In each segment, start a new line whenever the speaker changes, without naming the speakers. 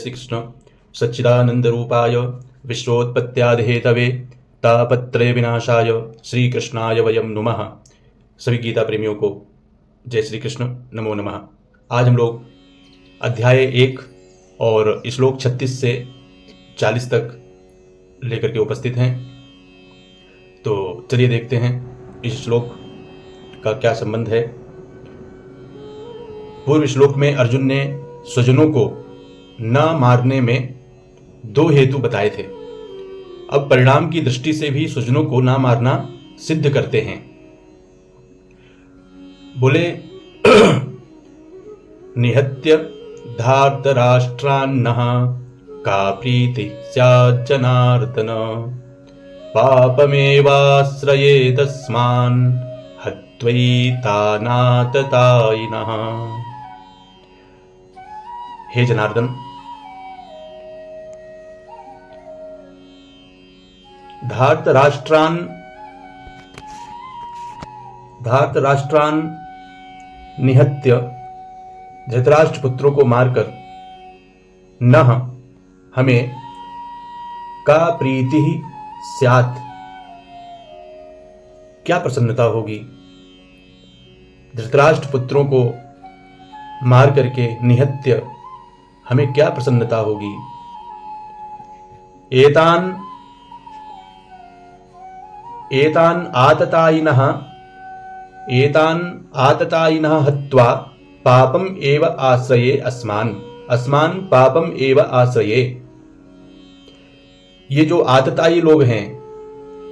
श्री कृष्ण। सच्चिदानंद रूपाय विश्वोत्पत्त्यादिहेतवे तापत्रय विनाशाय श्री कृष्णाय वयम नुमः। सभी गीता प्रेमियों को जय श्री कृष्ण, नमो नमः। आज हम लोग अध्याय 1 और श्लोक 36 से 40 तक लेकर के उपस्थित हैं। तो चलिए देखते हैं इस श्लोक का क्या संबंध है। पूर्व श्लोक में अर्जुन ने स्वजनों को न मारने में 2 हेतु बताए थे। अब परिणाम की दृष्टि से भी स्वजनों को न मारना सिद्ध करते हैं। बोले निहत्य धार्तराष्ट्रान्नः का प्रीति स्यात् जनार्दन पापमेवाश्रये तस्मान् हत्वैतानाततायिनः। हे जनार्दन, धार्तराष्ट्रान निहत्य धृतराष्ट्र पुत्रों को मारकर नह हमें का प्रीति स्यात् क्या प्रसन्नता होगी। धृतराष्ट्र पुत्रों को मार करके निहत्य हमें क्या प्रसन्नता होगी। एतान आततायिनः हत्वा पापम एव आश्रये अस्मान पापम एव आश्रये। ये जो आततायी लोग हैं,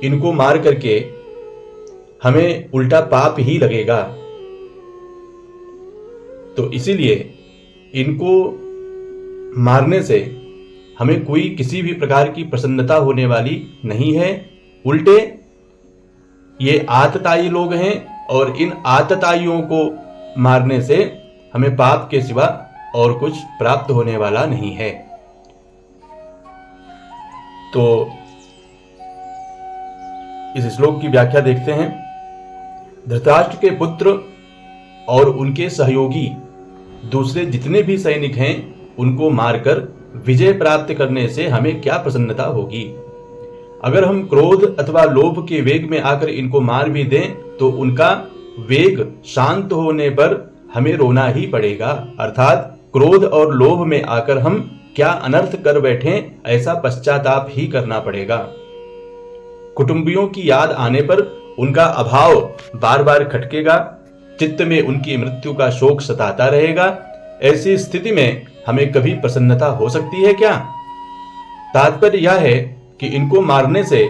इनको मार करके हमें उल्टा पाप ही लगेगा। तो इसीलिए इनको मारने से हमें कोई किसी भी प्रकार की प्रसन्नता होने वाली नहीं है। उल्टे ये आतताई लोग हैं और इन आतताइयों को मारने से हमें पाप के सिवा और कुछ प्राप्त होने वाला नहीं है। तो इस श्लोक की व्याख्या देखते हैं। धृतराष्ट्र के पुत्र और उनके सहयोगी दूसरे जितने भी सैनिक हैं, उनको मारकर विजय प्राप्त करने से हमें क्या प्रसन्नता होगी। अगर हम क्रोध अथवा लोभ के वेग में आकर इनको मार भी दें तो उनका वेग शांत होने पर हमें रोना ही पड़ेगा। अर्थात क्रोध और लोभ में आकर हम क्या अनर्थ कर बैठे, ऐसा पश्चाताप ही करना पड़ेगा। कुटुंबियों की याद आने पर उनका अभाव बार बार खटकेगा, चित्त में उनकी मृत्यु का शोक सताता रहेगा। ऐसी स्थिति में हमें कभी प्रसन्नता हो सकती है क्या? तात्पर्य यह है कि इनको मारने से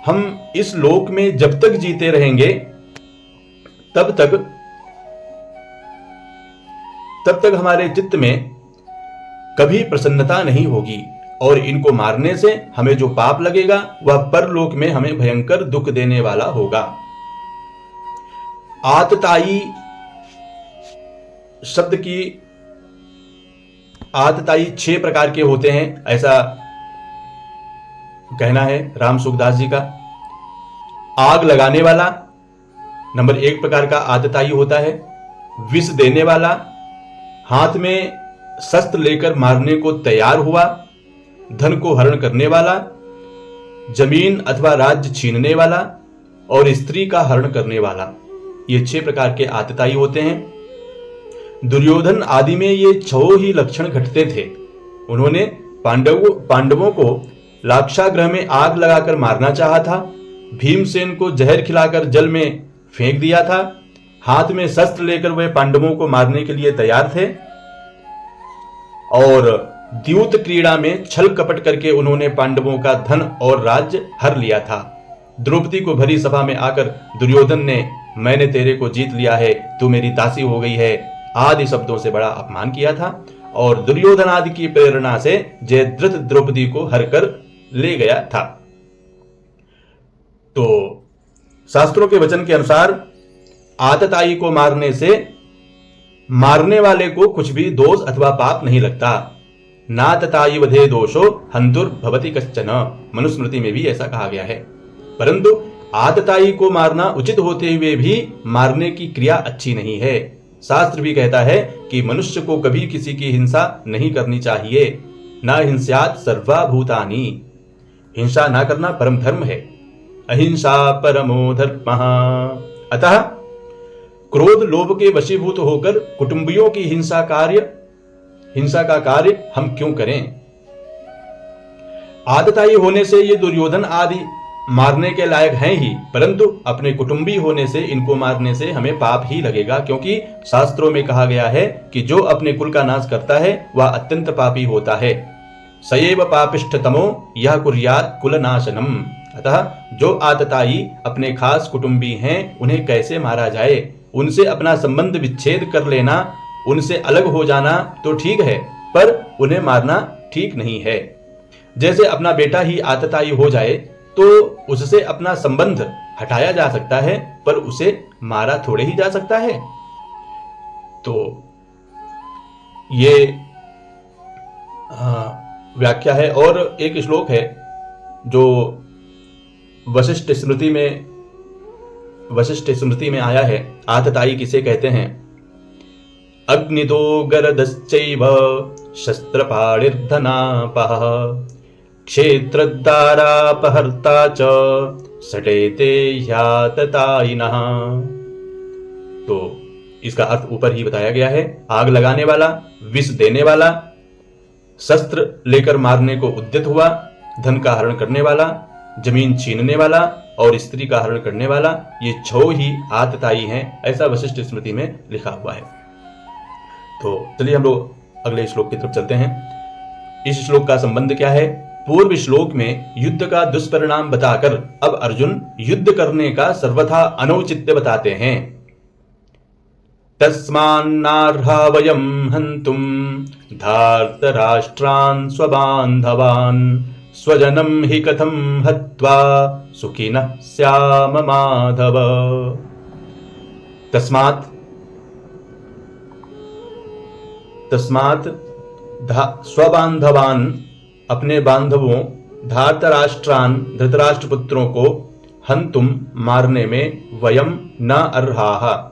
हम इस लोक में जब तक जीते रहेंगे तब तक हमारे चित्त में कभी प्रसन्नता नहीं होगी और इनको मारने से हमें जो पाप लगेगा वह परलोक में हमें भयंकर दुख देने वाला होगा। आतताई शब्द की आतताई 6 प्रकार के होते हैं, ऐसा कहना है राम सुखदास जी का। आग लगाने वाला नंबर 1 प्रकार का आतताई होता है। विष देने वाला, हाथ में शस्त्र लेकर मारने को तैयार हुआ, धन को हरण करने वाला, जमीन अथवा राज्य छीनने वाला और स्त्री का हरण करने वाला, ये 6 प्रकार के आतताई होते हैं। दुर्योधन आदि में ये 6 ही लक्षण घटते थे। उन्होंने पांडवों को लाक्षागृह में आग लगाकर मारना चाहा था, भीमसेन को जहर खिलाकर जल में फेंक दिया था, हाथ में शस्त्र लेकर वे पांडवों को मारने के लिए तैयार थे और द्यूत क्रीड़ा में छल कपट करके उन्होंने पांडवों का धन और राज्य हर लिया था। द्रौपदी को भरी सभा में आकर दुर्योधन ने मैंने तेरे को जीत लिया है, तू मेरी दासी हो गई है आदि शब्दों से बड़ा अपमान किया था और दुर्योधन आदि की प्रेरणा से जयद्रथ द्रौपदी को हर कर ले गया था। तो शास्त्रों के वचन के अनुसार आतताई को मारने से मारने वाले को कुछ भी दोष अथवा पाप नहीं लगता। नातताई वधे दोषो हंतुर भवति कश्चन, मनुस्मृति में भी ऐसा कहा गया है। परंतु आतताई को मारना उचित होते हुए भी मारने की क्रिया अच्छी नहीं है। शास्त्र भी कहता है कि मनुष्य को कभी किसी की हिंसा नहीं करनी चाहिए। न हिंस्यात् सर्वभूतानि, हिंसा ना करना परम धर्म है। अहिंसा परमो धर्मः। अतः क्रोध लोभ के वशीभूत होकर कुटुंबियों की हिंसा का कार्य हम क्यों करें? आतताई होने से ये दुर्योधन आदि मारने के लायक हैं ही, परंतु अपने कुटुंबी होने से इनको मारने से हमें पाप ही लगेगा, क्योंकि शास्त्रों में कहा गया है कि जो अपने कुल का नाश करता है वह अत्यंत पापी होता है। सएव पापिष्ठतमो यह कुर्यात् कुलनाशनम। अतः जो आतताई अपने खास कुटुंबी हैं उन्हें कैसे मारा जाए? उनसे अपना संबंध विच्छेद कर लेना, उनसे अलग हो जाना तो ठीक है, पर उन्हें मारना ठीक नहीं है। जैसे अपना बेटा ही आतताई हो जाए तो उससे अपना संबंध हटाया जा सकता है, पर उसे मारा थोड़े ही जा सकता है। तो ये व्याख्या है। और एक श्लोक है जो वशिष्ठ स्मृति में आया है। आतताई किसे कहते हैं? अग्निदो गरदश्चैव शस्त्रपाणिर्धनापः क्षेत्रद्वारापहर्ता च सटेते ह्याततायिनः। तो इसका अर्थ ऊपर ही बताया गया है। आग लगाने वाला, विष देने वाला, शस्त्र लेकर मारने को उद्यत हुआ, धन का हरण करने वाला, जमीन छीनने वाला और स्त्री का हरण करने वाला, ये 6 ही आतताई हैं, ऐसा वशिष्ठ स्मृति में लिखा हुआ है। तो चलिए हम लोग अगले श्लोक की तरफ चलते हैं। इस श्लोक का संबंध क्या है? पूर्व श्लोक में युद्ध का दुष्परिणाम बताकर अब अर्जुन युद्ध करने का सर्वथा अनौचित्य बताते हैं। तस्मान्नार्हा वयं हन्तुं धार्तराष्ट्रान् स्वबान्धवान् स्वजनं हि कथं हत्वा सुखिनः स्याम माधव। तस्मात् स्वबान्धवान्, अपने बांधवों, धार्तराष्ट्रान, धृतराष्ट्र पुत्रों को, हन्तुम, मारने में, वयम न अर्हाः,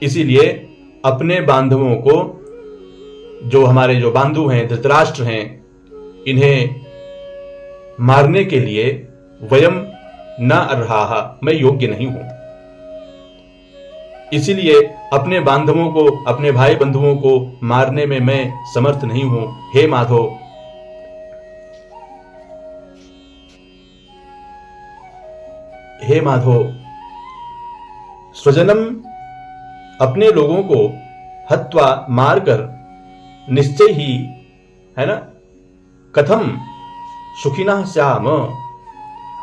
इसीलिए अपने बांधवों को, जो हमारे जो बांधु हैं, धृतराष्ट्र हैं, इन्हें मारने के लिए वयम न अर्हाः, मैं योग्य नहीं हूं। इसीलिए अपने बांधवों को, अपने भाई बंधुओं को मारने में मैं समर्थ नहीं हूं। हे माधव, हे माधव, स्वजनम, अपने लोगों को, हत्वा, मारकर, निश्चय ही, है ना, कथम सुखिनः स्याम,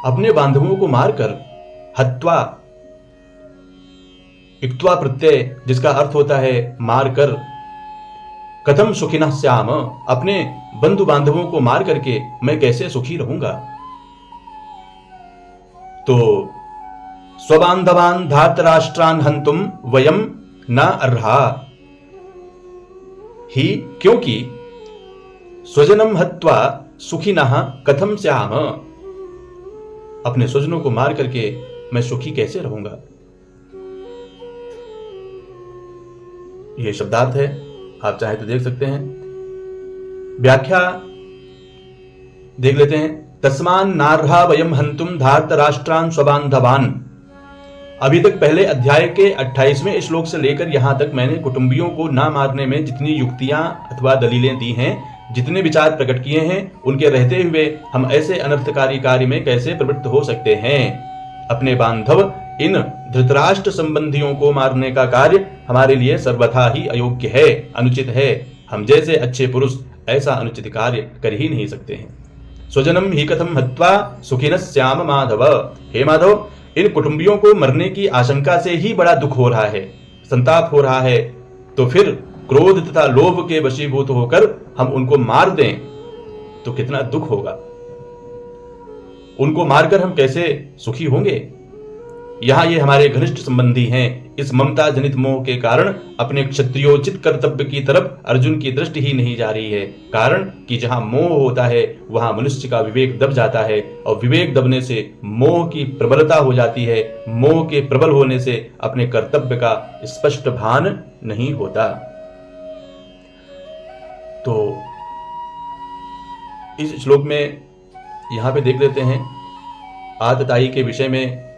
अपने बांधवों को मारकर, हत्वा, इक्त्वा प्रत्यय जिसका अर्थ होता है मारकर, कथम सुखिनः स्याम, अपने बंधु बांधवों को मार करके मैं कैसे सुखी रहूंगा। तो स्वबान्धवान् धार्तराष्ट्रान् हन्तुम वयम न अर्हा ही, क्योंकि स्वजनम हत्वा सुखिनः कथम स्याम, अपने स्वजनों को मार करके मैं सुखी कैसे रहूंगा। यह शब्दार्थ है, आप चाहे तो देख सकते हैं। व्याख्या देख लेते हैं। तस्मान् नार्हा वयम हन्तुम धार्तराष्ट्रान् स्वबान्धवान्। अभी तक पहले अध्याय के 28वें श्लोक से लेकर यहां तक मैंने कुटुंबियों को ना मारने में जितनी युक्तियां अथवा दलीलें दी हैं, जितने विचार प्रकट किए हैं, उनके रहते हुए हम ऐसे अनर्थकारी कार्य में कैसे प्रवृत्त हो सकते हैं। अपने बांधव इन धृतराष्ट्र संबंधियों को मारने का कार्य हमारे लिए सर्वथा ही अयोग्य है, अनुचित है। हम जैसे अच्छे पुरुष ऐसा अनुचित कार्य कर ही नहीं सकते हैं। स्वजनम ही कथम हत्वा सुखिनः स्याम माधव। हे माधव, इन कुटुंबियों को मरने की आशंका से ही बड़ा दुख हो रहा है, संताप हो रहा है, तो फिर क्रोध तथा लोभ के वशीभूत होकर हम उनको मार दें तो कितना दुख होगा। उनको मारकर हम कैसे सुखी होंगे। यहाँ ये हमारे घनिष्ठ संबंधी हैं। इस ममता जनित मोह के कारण अपने क्षत्रियोचित कर्तव्य की तरफ अर्जुन की दृष्टि ही नहीं जा रही है। कारण कि जहाँ मोह होता है वहां मनुष्य का विवेक दब जाता है, और विवेक दबने से मोह की प्रबलता हो जाती है। मोह के प्रबल होने से अपने कर्तव्य का स्पष्ट भान नहीं होता। तो इस श्लोक में यहां पे देख लेते हैं आतताई के विषय में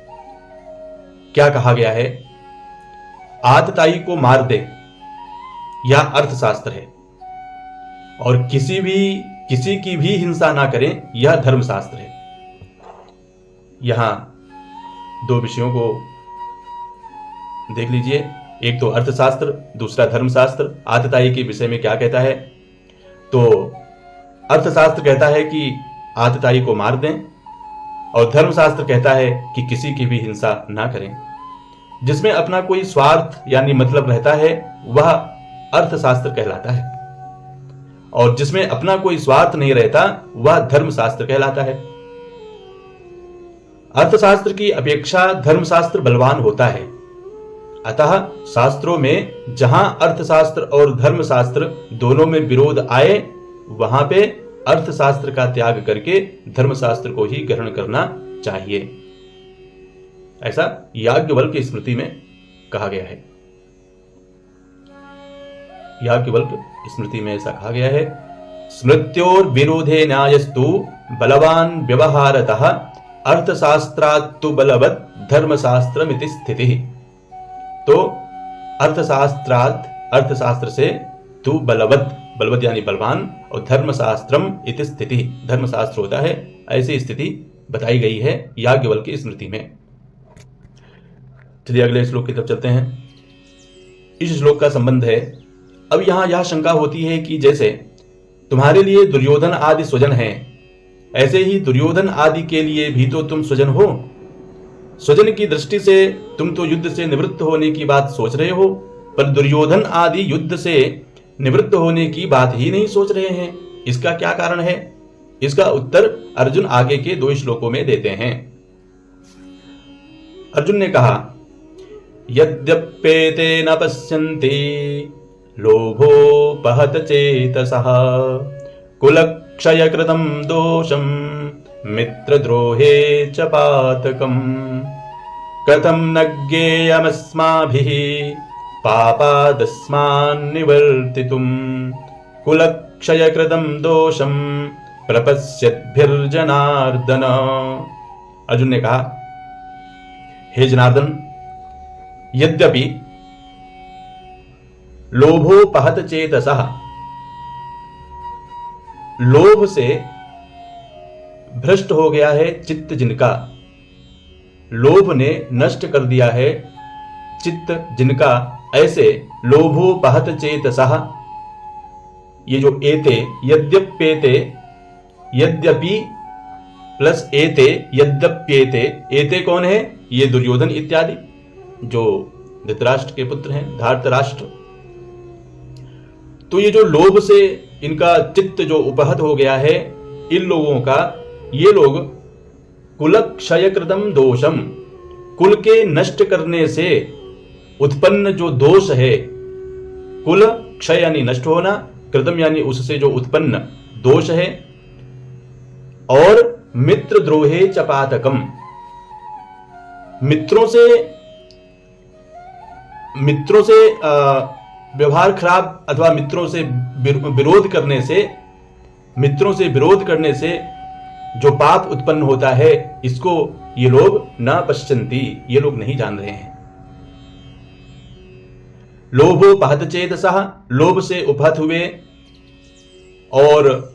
क्या कहा गया है। आतताई को मार दे या अर्थशास्त्र है, और किसी की भी हिंसा ना करें यह धर्मशास्त्र है। यहां दो विषयों को देख लीजिए, एक तो अर्थशास्त्र, दूसरा धर्मशास्त्र। आतताई के विषय में क्या कहता है? तो अर्थशास्त्र कहता है कि आतताई को मार दें, और धर्मशास्त्र कहता है कि किसी की भी हिंसा ना करें। जिसमें अपना कोई स्वार्थ यानी मतलब रहता है वह अर्थशास्त्र कहलाता है, और जिसमें अपना कोई स्वार्थ नहीं रहता वह धर्मशास्त्र कहलाता है। अर्थशास्त्र की अपेक्षा धर्मशास्त्र बलवान होता है। अतः शास्त्रों में जहां अर्थशास्त्र और धर्मशास्त्र दोनों में विरोध आए वहां पे अर्थशास्त्र का त्याग करके धर्मशास्त्र को ही ग्रहण करना चाहिए, ऐसा याज्ञवल्क्य की स्मृति में कहा गया है। याज्ञवल्क्य स्मृति में ऐसा कहा गया है, स्मृत्योर विरोधे न्यायस्तु बलवान व्यवहारतः अर्थशास्त्रात्तु बलवत् धर्मशास्त्रमिति स्थितिः। तो अर्थशास्त्र से तु बलवत्, बलवत् यानी बलवान, और धर्मशास्त्रम इति स्थिति, धर्मशास्त्र होता है, ऐसी स्थिति बताई गई है याज्ञवल्क्य की स्मृति में। चलिए अगले श्लोक की तरफ चलते हैं। इस श्लोक का संबंध है, अब यहां यह शंका होती है कि जैसे तुम्हारे लिए दुर्योधन आदि स्वजन हैं, ऐसे ही दुर्योधन आदि के लिए भी तो तुम स्वजन हो। स्वजन की दृष्टि से तुम तो युद्ध से निवृत्त होने की बात सोच रहे हो, पर दुर्योधन आदि युद्ध से निवृत्त होने की बात ही नहीं सोच रहे हैं। इसका क्या कारण है? इसका उत्तर अर्जुन आगे के 2 श्लोकों में देते हैं। अर्जुन ने कहा, यद्यप्येते न पश्यन्ति लोभोपहत चेतसः कुलक्षयकृतं दोषं मित्रद्रोहे च पातकम् कथं न ज्ञेयमस्माभिः पापादस्मान्निवर्तितुम् कुलक्षयकृतं दोषं प्रपश्यद्भिर्जनार्दन। अर्जुन ने कहा, हे जनार्दन, यद्यपि लोभोपहत चेतसः, लोभ से भ्रष्ट हो गया है चित्त जिनका, लोभ ने नष्ट कर दिया है चित्त जिनका, ऐसे लोभोपहत चेतसः, ये जो एते, यद्यप्येते, यद्यपि प्लस एते, यद्यप्येते, एते कौन है? ये दुर्योधन इत्यादि जो धृतराष्ट्र के पुत्र हैं, धार्तराष्ट्र। तो ये जो लोभ से इनका चित्त जो उपहत हो गया है, इन लोगों का, ये लोग कुलक्षयकृतं दोषम, कुल के नष्ट करने से उत्पन्न जो दोष है, कुल क्षय यानी नष्ट होना, कृतम यानी उससे जो उत्पन्न दोष है, और मित्रद्रोहे च पातकम, मित्रों से व्यवहार खराब अथवा मित्रों से विरोध करने से जो पाप उत्पन्न होता है, इसको ये लोग न पश्यन्ति, ये लोग नहीं जान रहे हैं। लोभोपहत चेतसः, लोभ से उपहत हुए, और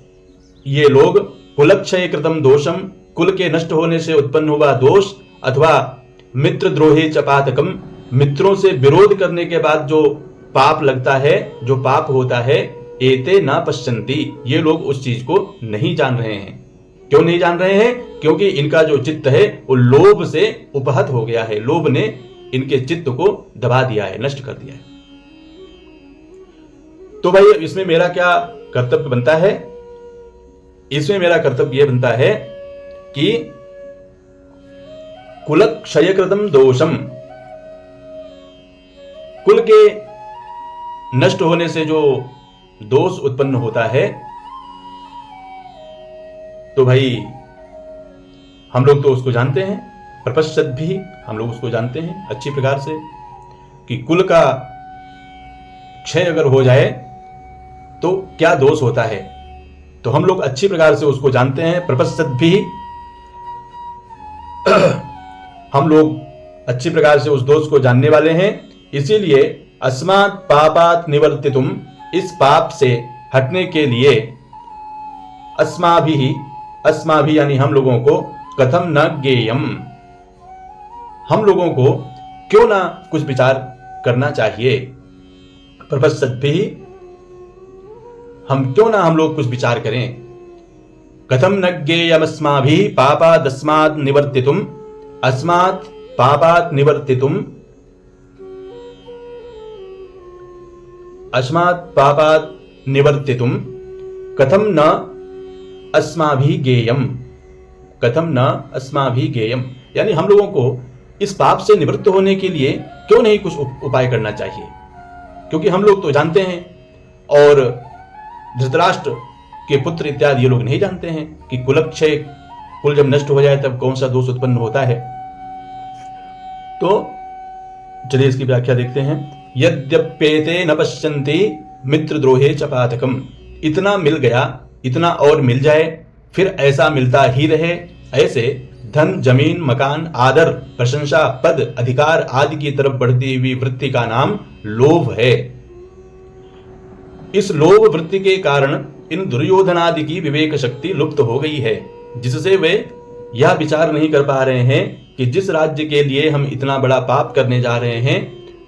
ये लोग कुलक्षय कृतम दोषम, कुल के नष्ट होने से उत्पन्न हुआ दोष, अथवा मित्रद्रोहे च पातकम, मित्रों से विरोध करने के बाद जो पाप लगता है, जो पाप होता है, एते न पश्यन्ति, ये लोग उस चीज को नहीं जान रहे हैं। क्यों नहीं जान रहे हैं? क्योंकि इनका जो चित्त है वो लोभ से उपहत हो गया है, लोभ ने इनके चित्त को दबा दिया है, नष्ट कर दिया है। तो भाई इसमें मेरा क्या कर्तव्य बनता है? इसमें मेरा कर्तव्य यह बनता है कि कुल क्षयकृतम दोषम, कुल के नष्ट होने से जो दोष उत्पन्न होता है, तो भाई हम लोग तो उसको जानते हैं, प्रपश्यत भी हम लोग उसको जानते हैं अच्छी प्रकार से कि कुल का क्षय अगर हो जाए तो क्या दोष होता है, तो हम लोग अच्छी प्रकार से उसको जानते हैं। प्रपश्यत भी हम लोग अच्छी प्रकार से उस दोष को जानने वाले हैं, इसीलिए अस्मात् पापात् निवर्तितुम, इस पाप से हटने के लिए अस्माभि यानी हम लोगों को कथम न ज्ञेयम, हम लोगों को क्यों ना कुछ विचार करना चाहिए। प्रपश्यत भी हम क्यों ना हम लोग कुछ विचार करें। कथम न ज्ञेयमस्माभिः पापादस्मात् निवर्तितुम, अस्मात् पापात् निवर्तितुम, अस्मात् पापात् निवर्तितुम कथम न अस्माभिः ज्ञेयम, कथम न अस्माभिः ज्ञेयम, यानी हम लोगों को इस पाप से निवृत्त होने के लिए क्यों नहीं कुछ उपाय करना चाहिए, क्योंकि हम लोग तो जानते हैं और धृतराष्ट्र के पुत्र इत्यादि ये लोग नहीं जानते हैं कि कुलक्षय, कुल जब नष्ट हो जाए तब कौन सा दोष उत्पन्न होता है। तो चलिए इसकी व्याख्या देखते हैं। यद्यप्येते न पश्यन्ति मित्रद्रोहे च पातकम, इतना मिल गया, इतना और मिल जाए, फिर ऐसा मिलता ही रहे, ऐसे धन, जमीन, मकान, आदर, प्रशंसा, पद, अधिकार आदि की तरफ बढ़ती हुई वृत्ति का नाम लोभ है। इस लोभ वृत्ति के कारण इन दुर्योधनादि की विवेक शक्ति लुप्त हो गई है, जिससे वे यह विचार नहीं कर पा रहे हैं कि जिस राज्य के लिए हम इतना बड़ा पाप करने जा रहे हैं,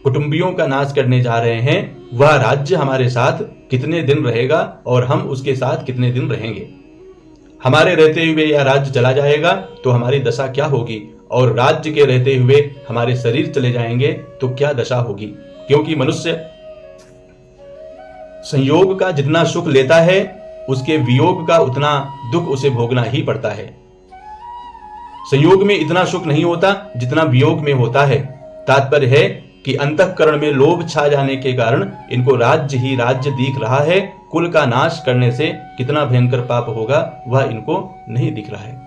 कुटुंबियों का नाश करने जा रहे हैं, वह राज्य हमारे साथ कितने दिन रहेगा और हम उसके साथ कितने दिन रहेंगे। हमारे रहते हुए यह राज्य चला जाएगा तो हमारी दशा क्या होगी, और राज्य के रहते हुए हमारे शरीर चले जाएंगे तो क्या दशा होगी। क्योंकि मनुष्य संयोग का जितना सुख लेता है, उसके वियोग का उतना दुख उसे भोगना ही पड़ता है। संयोग में इतना सुख नहीं होता जितना वियोग में होता है। तात्पर्य है कि अंतःकरण में लोभ छा जाने के कारण इनको राज्य ही राज्य दिख रहा है, कुल का नाश करने से कितना भयंकर पाप होगा वह इनको नहीं दिख रहा है।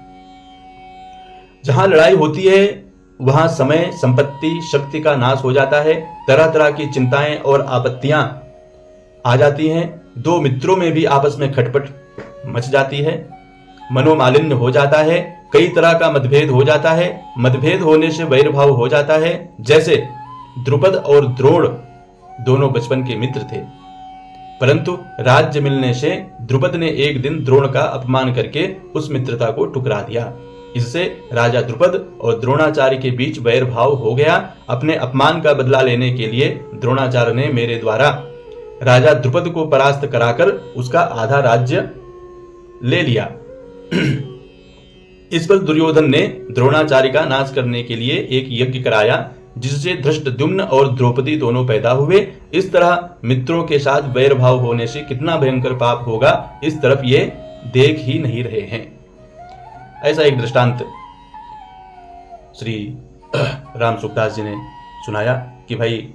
जहां लड़ाई होती है वहां समय, संपत्ति, शक्ति का नाश हो जाता है, तरह तरह की चिंताएं और आपत्तियां आ जाती हैं, दो मित्रों में भी आपस में खटपट मच जाती है, मनोमालिन्य हो जाता है, कई तरह का मतभेद हो जाता है, मतभेद होने से वैरभाव हो जाता है। जैसे द्रुपद और द्रोण दोनों बचपन के मित्र थे, परंतु राज्य मिलने से द्रुपद ने एक दिन द्रोण का अपमान करके उस मित्रता को ठुकरा दिया। इससे राजा द्रुपद और द्रोणाचार्य के बीच वैरभाव हो गया। अपने अपमान का बदला लेने के लिए द्रोणाचार्य ने मेरे द्वारा राजा द्रुपद को परास्त कराकर उसका आधा राज्य ले लिया। इस पर दुर्योधन ने द्रोणाचार्य का नाश करने के लिए एक यज्ञ कराया, जिससे धृष्टद्युम्न और द्रौपदी दोनों पैदा हुए। इस तरह मित्रों के साथ वैरभाव होने से कितना भयंकर पाप होगा, इस तरफ ये देख ही नहीं रहे हैं। ऐसा एक दृष्टांत श्री राम सुखदास जी ने सुनाया कि भाई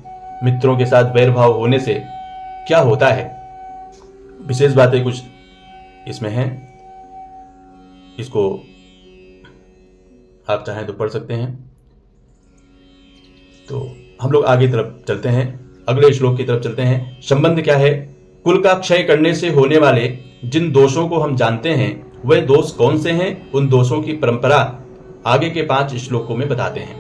मित्रों के साथ वैरभाव होने से क्या होता है। विशेष बातें कुछ इसमें हैं, इसको आप चाहें तो पढ़ सकते हैं। तो हम लोग आगे तरफ चलते हैं, अगले श्लोक की तरफ चलते हैं। संबंध क्या है? कुल का क्षय करने से होने वाले जिन दोषों को हम जानते हैं वे दोष कौन से हैं, उन दोषों की परंपरा आगे के 5 श्लोकों में बताते हैं।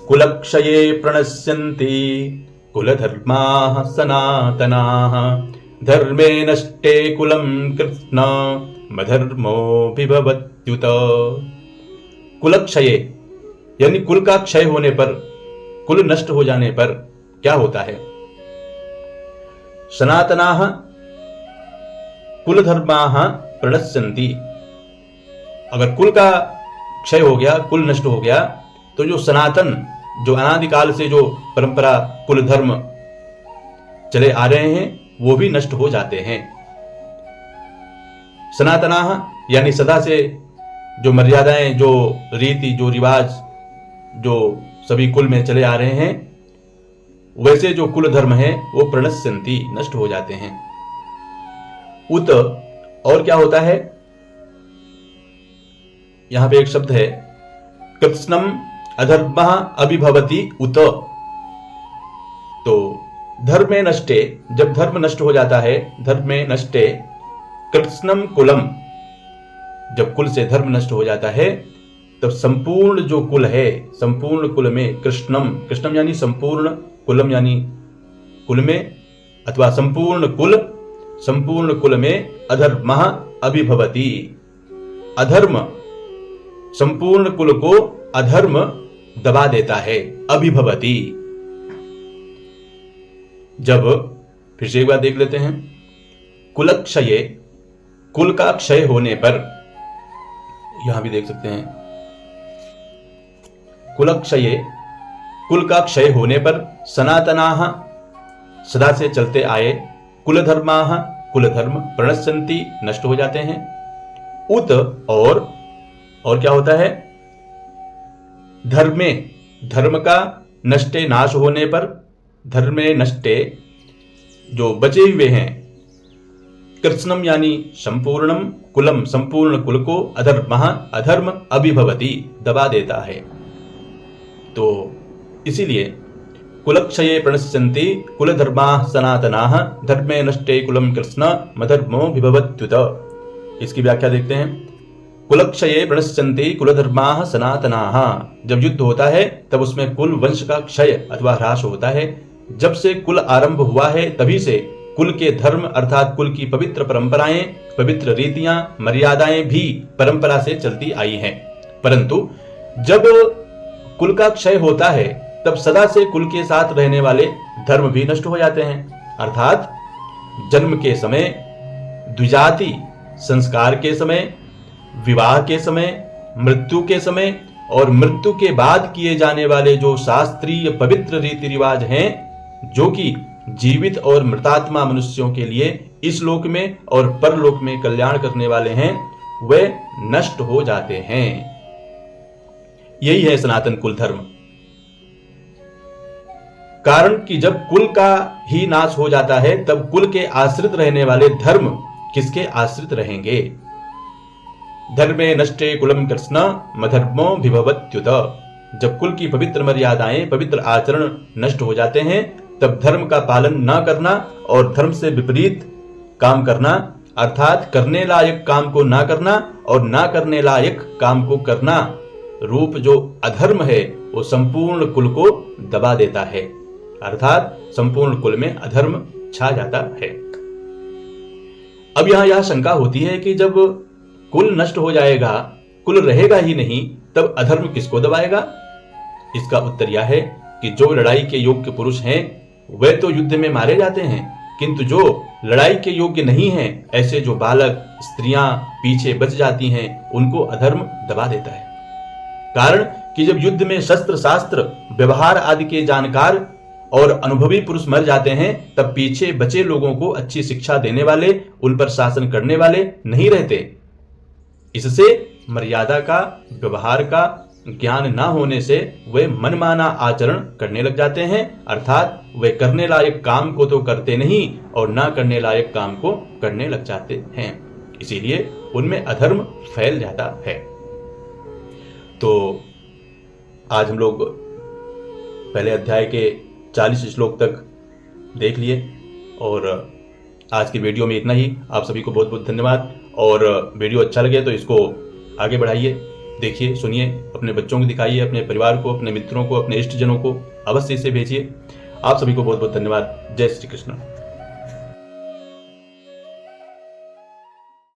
कुलक्षये प्रणश्यन्ति कुलधर्माः सनातनाः, धर्मे नष्टे कुलं कृत्स्न मधर्मोऽभिभवत्युत। कुलक्षये यानी कुल का क्षय होने पर, कुल नष्ट हो जाने पर क्या होता है? सनातनाः कुलधर्माः प्रणश्यन्ति। अगर कुल का क्षय हो गया, कुल नष्ट हो गया, तो जो सनातन, जो अनादिकाल से जो परंपरा कुल धर्म चले आ रहे हैं वो भी नष्ट हो जाते हैं। सनातनाः यानी सदा से जो मर्यादाएं, जो रीति, जो रिवाज, जो सभी कुल में चले आ रहे हैं, वैसे जो कुल धर्म है वो प्रणश्यन्ति, नष्ट हो जाते हैं। उत और क्या होता है, यहां पे एक शब्द है कृत्स्नम अधर्मः अभिभवति उत। तो धर्मे नष्टे, जब धर्म नष्ट हो जाता है, धर्मे नष्टे कृत्स्नम कुलम, जब कुल से धर्म नष्ट हो जाता है तब संपूर्ण जो कुल है, संपूर्ण कुल में कृष्णम, कृष्णम यानी संपूर्ण, कुलम यानी कुल में, अथवा संपूर्ण कुल में अधर्मः अभिभवति, अधर्म संपूर्ण कुल को अधर्म दबा देता है, अभिभवति। जब, फिर से एक बार देख लेते हैं, कुलक्षये, कुल का क्षय होने पर, यहां भी देख सकते हैं, कुलक्षये, कुल का क्षय होने पर, सनातनाः, सदा से चलते आए, कुलधर्माः, कुलधर्म, प्रणश्यन्ति, नष्ट हो जाते हैं। उत और क्या होता है, धर्मे, धर्म का नष्टे, नाश होने पर, धर्मे नष्टे, जो बचे हुए हैं, कृत्स्नम यानी संपूर्णम, कुलम संपूर्ण कुल को, अधर्मः अधर्म, अभिभवति दबा देता है। तो इसीलिए कुलक्षये प्रणश्यन्ति कुलधर्माः सनातनाः धर्मे नष्टे कुलम कृत्स्न मधर्मो विभवत्युत। इसकी व्याख्या देखते हैं। कुलक्षये प्रणश्यन्ति कुलधर्माः सनातनाः, जब युद्ध होता है तब उसमें कुल वंश का क्षय अथवा ह्रास होता है। जब से कुल आरंभ हुआ है तभी से कुल के धर्म अर्थात कुल की पवित्र परंपराएं, पवित्र रीतियां, मर्यादाएं भी परंपरा से चलती आई हैं। परंतु जब कुल का क्षय होता है तब सदा से कुल के साथ रहने वाले धर्म भी नष्ट हो जाते हैं। अर्थात जन्म के समय, द्विजाति संस्कार के समय, विवाह के समय, मृत्यु के समय और मृत्यु के बाद किए जाने वाले जो शास्त्रीय पवित्र रीति रिवाज हैं, जो कि जीवित और मृतात्मा मनुष्यों के लिए इस लोक में और परलोक में कल्याण करने वाले हैं, वे नष्ट हो जाते हैं। यही है सनातन कुल धर्म। कारण कि जब कुल का ही नाश हो जाता है तब कुल के आश्रित रहने वाले धर्म किसके आश्रित रहेंगे। धर्मे नष्टे कुलम कृत्स्न मधर्मो विभवत्युत। जब कुल की पवित्र मर्यादाएं, पवित्र आचरण नष्ट हो जाते हैं तब धर्म का पालन न करना और धर्म से विपरीत काम करना, अर्थात करने लायक काम को ना करना और ना करने लायक काम को करना रूप जो अधर्म है वो संपूर्ण कुल को दबा देता है। अर्थात संपूर्ण कुल में अधर्म छा जाता है। अब यहां यह शंका होती है कि जब कुल नष्ट हो जाएगा, कुल रहेगा ही नहीं, तब अधर्म किसको दबाएगा। इसका उत्तर यह है कि जो लड़ाई के योग्य पुरुष हैं वे तो युद्ध में मारे जाते हैं, किंतु जो लड़ाई के योग्य नहीं हैं, ऐसे जो बालक, स्त्रियां पीछे बच जाती हैं, उनको अधर्म दबा देता है। कारण कि जब युद्ध में शस्त्र शास्त्र व्यवहार आदि के जानकार और अनुभवी पुरुष मर जाते हैं तब पीछे बचे लोगों को अच्छी शिक्षा देने वाले, उन पर शासन करने वाले नहीं रहते। इससे मर्यादा का, व्यवहार का ज्ञान ना होने से वे मनमाना आचरण करने लग जाते हैं। अर्थात वे करने लायक काम को तो करते नहीं और ना करने लायक काम को करने लग जाते हैं। इसीलिए उनमें अधर्म फैल जाता है। तो आज हम लोग पहले अध्याय के 40 श्लोक तक देख लिए और आज की वीडियो में इतना ही। आप सभी को बहुत बहुत धन्यवाद। और वीडियो अच्छा लगे तो इसको आगे बढ़ाइए, देखिए, सुनिए, अपने बच्चों को दिखाइए, अपने परिवार को, अपने मित्रों को, अपने इष्टजनों को अवश्य इसे भेजिए। आप सभी को बहुत बहुत धन्यवाद। जय श्री कृष्ण।